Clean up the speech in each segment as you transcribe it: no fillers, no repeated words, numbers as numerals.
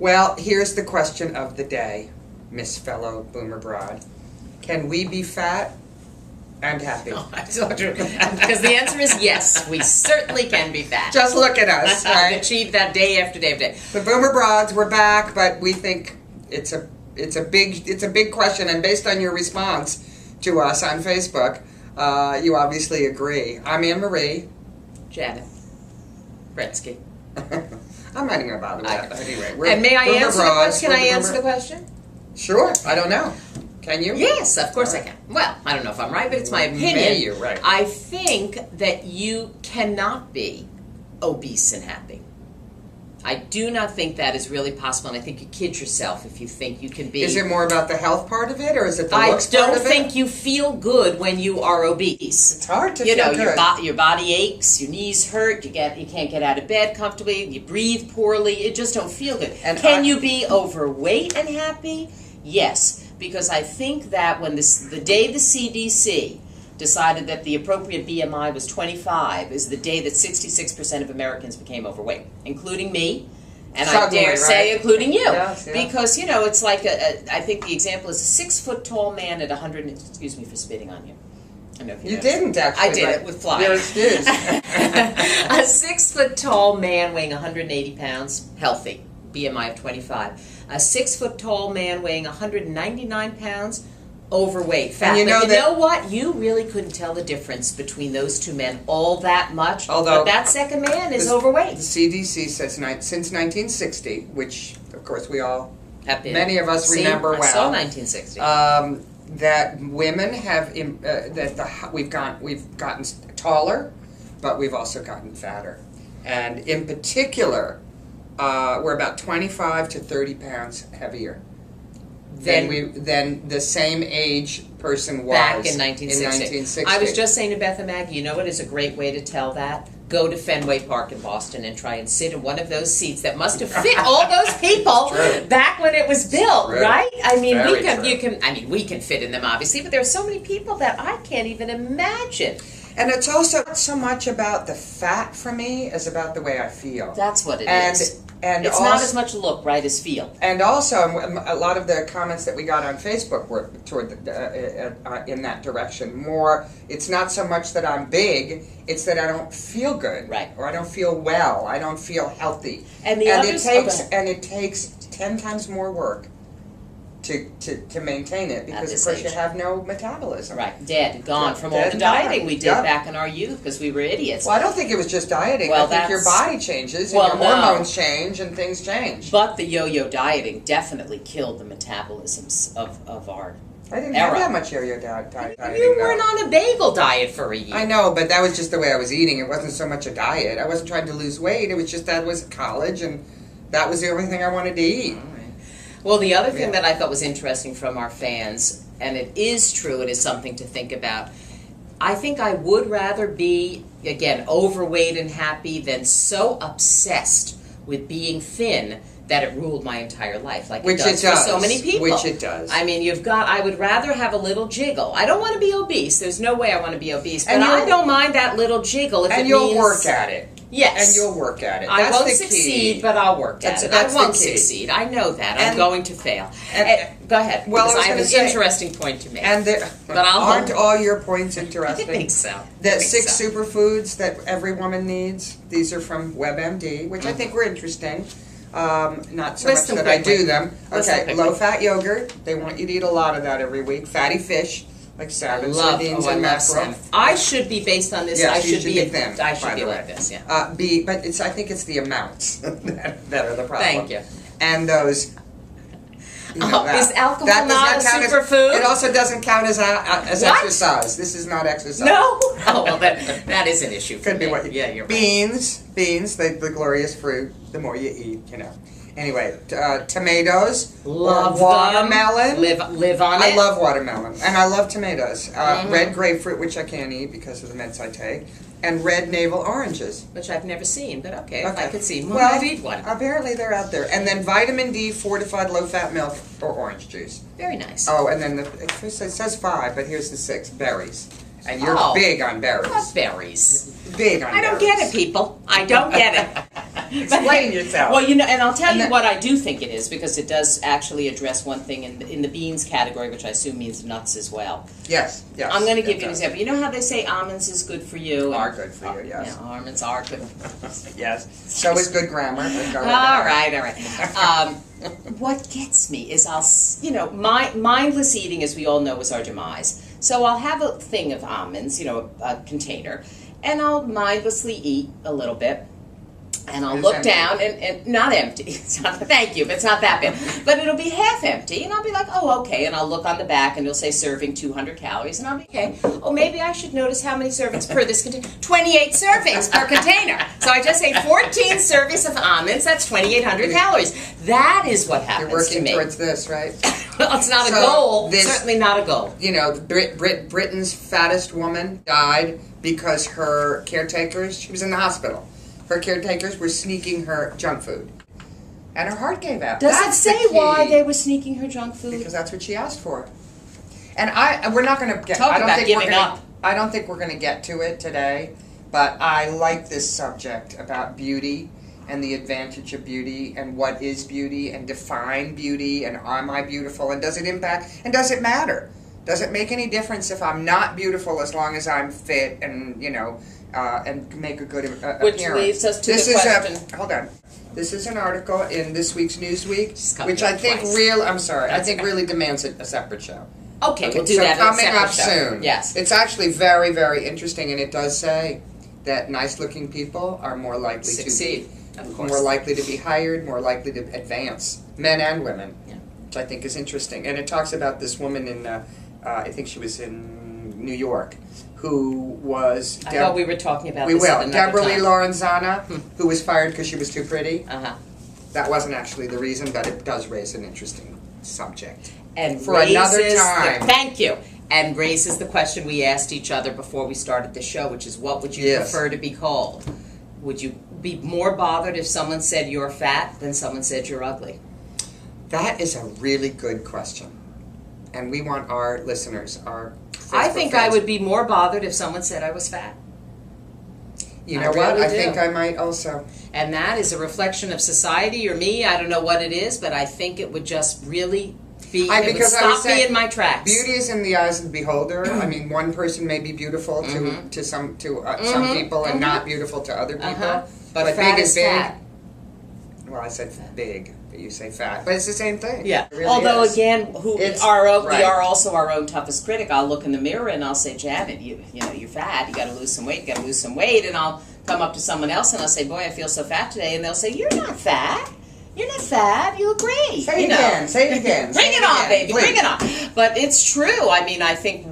Well, here's the question of the day, Miss Fellow Boomer Broad. Can we be fat and happy? Oh, because the answer is yes, we certainly can be fat. Just look at us, right? Achieve that day after day after day. The Boomer Broads, we're back, but we think it's a big question, and based on your response to us on Facebook, you obviously agree. I'm Anne Marie. Janet. Bretsky. I'm not even going to bother with that. Anyway, and may I answer the question? Can I answer the question? Sure. I don't know. Can you? Yes, of course I can. Well, I don't know if I'm right, but it's my opinion. May you, right. I think that you cannot be obese and happy. I do not think that is really possible, and I think you kid yourself if you think you can be. Is it more about the health part of it, or is it the looks part of it? I don't think you feel good when you are obese. It's hard to feel good. Your body aches, your knees hurt, you can't get out of bed comfortably, you breathe poorly, you just don't feel good. And can you be overweight and happy? Yes, because I think that when the day the CDC decided that the appropriate BMI was 25 is the day that 66% of Americans became overweight, including me, and Suddenly, I dare say including you. Yes, yeah. Because, it's like, I think the example is a 6-foot-tall man at 100, excuse me for spitting on you. I know if you didn't, actually. I did it with flying. You're excused. A 6-foot-tall man weighing 180 pounds, healthy, BMI of 25. A 6-foot-tall man weighing 199 pounds, overweight, fat. And you know what? You really couldn't tell the difference between those two men all that much. But that second man is overweight. The CDC says since 1960, which of course we all, many of us remember well. I saw 1960. That women have we've gotten taller, but we've also gotten fatter, and in particular, we're about 25 to 30 pounds heavier than the same age person was back in 1960. I was just saying to Beth and Maggie, you know what is a great way to tell that? Go to Fenway Park in Boston and try and sit in one of those seats that must have fit all those people back when it was built, right? I mean, we can fit in them obviously, but there are so many people that I can't even imagine. And it's also not so much about the fat for me as about the way I feel. That's what it is. And it's not as much look, right, as feel. And also, a lot of the comments that we got on Facebook were toward in that direction. More, it's not so much that I'm big; it's that I don't feel good, right, or I don't feel well. I don't feel healthy. And it takes 10 times more work to maintain it, because of course you have no metabolism. Right, gone from all the dieting we did back in our youth because we were idiots. Well, I don't think it was just dieting. I think your body changes and your hormones change and things change. But the yo-yo dieting definitely killed the metabolisms of our I didn't have that much yo-yo dieting. You weren't on a bagel diet for a year. I know, but that was just the way I was eating. It wasn't so much a diet. I wasn't trying to lose weight. It was just that was college, and that was the only thing I wanted to eat. Well, the other thing that I thought was interesting from our fans, and it is true, it is something to think about, I think I would rather be, again, overweight and happy than so obsessed with being thin that it ruled my entire life, like it does for so many people. Which it does. I mean, I would rather have a little jiggle. I don't want to be obese. There's no way I want to be obese, but I don't mind that little jiggle if it means... And you'll work at it. Yes. And you'll work at it. I won't succeed, but I'll work at it. I won't succeed. I know that. I'm going to fail. Go ahead. Well, because I have an interesting point to make. But aren't all your points interesting? I think so. The 6 superfoods that every woman needs. These are from WebMD, which I think were interesting. Not so much that I do them. Okay, low-fat yogurt. They want you to eat a lot of that every week. Fatty fish. Like salmon, sardines, and mackerel. I should be based on this. Yes, I should be thin. I should be like this. Yeah. But I think it's the amounts that are the problem. Thank you. And those. Is alcohol not a superfood? It also doesn't count as exercise. This is not exercise. No. Oh well, that is an issue. Could be what. Yeah, you're right. Beans, the glorious fruit. The more you eat, Anyway, tomatoes, love watermelon. Live on it. I love watermelon, and I love tomatoes. Red grapefruit, which I can't eat because of the meds I take, and red navel oranges, which I've never seen. But okay. If I could see one, well, I'd eat one. Apparently, they're out there. And then vitamin D, fortified low-fat milk, or orange juice. Very nice. Oh, and then it says 5, but here's the 6: berries. And you're big on berries. I love berries. Big on berries. I don't get it, people. I don't get it. Explain yourself. Well, and I'll tell you then, what I do think it is, because it does actually address one thing in the beans category, which I assume means nuts as well. Yes. I'm going to give you an example. You know how they say almonds is good for you? Are good for you, yes. Yeah, almonds are good. Yes. So is good grammar. All right. What gets me is mindless eating, as we all know, is our demise. So I'll have a thing of almonds, a container, and I'll mindlessly eat a little bit. And I'll look down, and not empty. It's not, thank you, but it's not that bad. But it'll be half empty, and I'll be like, oh, okay. And I'll look on the back, and it'll say serving 200 calories, and I'll be, okay. Oh, maybe I should notice how many servings per this container. 28 servings per container. So I just ate 14 servings of almonds. That's 2,800 calories. That is what happens to me. You're working towards this, right? Well, it's not a goal. Certainly not a goal. Britain's fattest woman died because her caretakers, she was in the hospital. Her caretakers were sneaking her junk food. And her heart gave out. Does it say why they were sneaking her junk food? Because that's what she asked for. And we're not going to get... Talk about giving up. I don't think we're going to get to it today, but I like this subject about beauty and the advantage of beauty and what is beauty and define beauty and am I beautiful and does it impact and does it matter? Does it make any difference if I'm not beautiful as long as I'm fit and, and make a good appearance? Which leads us to the question. Hold on. This is an article in this week's Newsweek, which I think really demands a separate show. Okay, we'll do that in a separate show. Coming up soon. Yes. It's actually very, very interesting, and it does say that nice-looking people are more likely succeed. More likely to be hired, more likely to advance, men and women, which I think is interesting. And it talks about this woman in, I think she was in New York, who was... I thought we were talking about this at another Deborah Lee Lorenzana, who was fired because she was too pretty. That wasn't actually the reason, but it does raise an interesting subject. And for another time. Thank you. And raises the question we asked each other before we started the show, which is, what would you prefer to be called? Would you be more bothered if someone said you're fat than someone said you're ugly? That is a really good question. And we want our listeners, I think I would be more bothered if someone said I was fat. You know what? I think I might also. And that is a reflection of society or me. I don't know what it is, but I think it would just really be, it would stop me in my tracks. Beauty is in the eyes of the beholder. I mean, one person may be beautiful to some people and not beautiful to other people. But fat big is big. Well, I said big, but you say fat. But it's the same thing. Yeah. Really Although, again, we are also our own toughest critic. I'll look in the mirror and I'll say, Janet, you're fat. You got to lose some weight. You got to lose some weight. And I'll come up to someone else and I'll say, boy, I feel so fat today. And they'll say, you're not fat. You're not fat. You look great. Say it again. Say it again. Bring it on, baby. Please. Bring it on. But it's true. I mean, I think,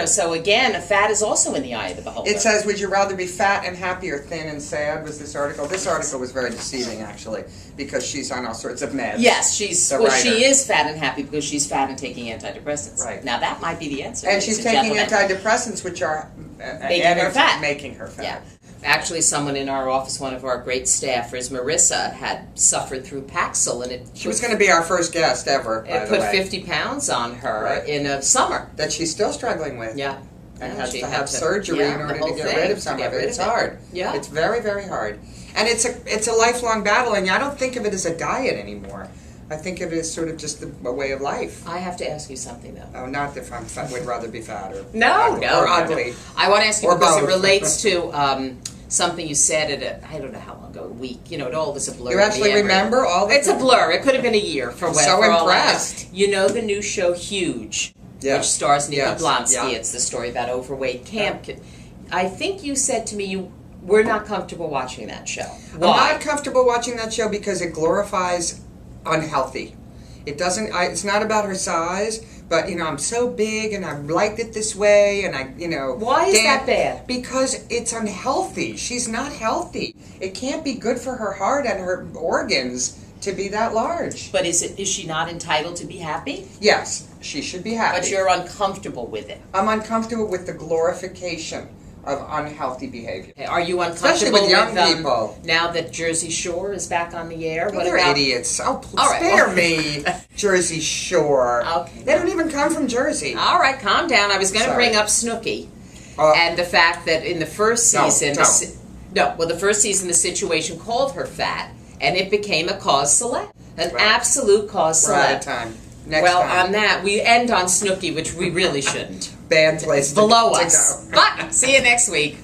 so again, fat is also in the eye of the beholder. It says, would you rather be fat and happy or thin and sad, was this article. This article was very deceiving, actually, because she's on all sorts of meds. Yes, she is fat and happy because she's fat and taking antidepressants. Right. Now, that might be the answer. And she's taking antidepressants, which are making her fat. Yeah. Actually, someone in our office, one of our great staffers, Marissa, had suffered through Paxil, and she was going to be our first guest ever. It put 50 pounds on her in a summer that she's still struggling with. Yeah, and had to have surgery in order to get rid of some of it. It's hard. Yeah, it's very, very hard, and it's a lifelong battle. And I don't think of it as a diet anymore. I think of it as sort of just a way of life. I have to ask you something, though. Oh, not if I'm fat. Would rather be fat or or ugly. I want to ask you because it relates to something you said I don't know how long ago, a week. It all is a blur. You actually remember all the It's a blur. It could have been a year for what. So impressed. You know the new show Huge, which stars Nikki Blonsky. Yeah. It's the story about overweight camp kids. I think you said to me you were not comfortable watching that show. Why? I'm not comfortable watching that show because it glorifies unhealthy. It doesn't. It's not about her size, but I'm so big and I liked it this way, and Why is that bad? Because it's unhealthy. She's not healthy. It can't be good for her heart and her organs to be that large. But is she not entitled to be happy? Yes, she should be happy. But you're uncomfortable with it. I'm uncomfortable with the glorification of unhealthy behavior. Okay, are you uncomfortable especially with young people? Now that Jersey Shore is back on the air? They're idiots. Oh, spare me. Jersey Shore. Okay. They don't even come from Jersey. All right, calm down. I was going to bring up Snooki and the fact that in the first season... No, well, the first season, the situation called her fat, and it became a cause célèbre. An absolute cause We're out célèbre. of time. Next Well, time. on that, we end on Snooki, which we really shouldn't. Bad place Below to us. go. But see you next week.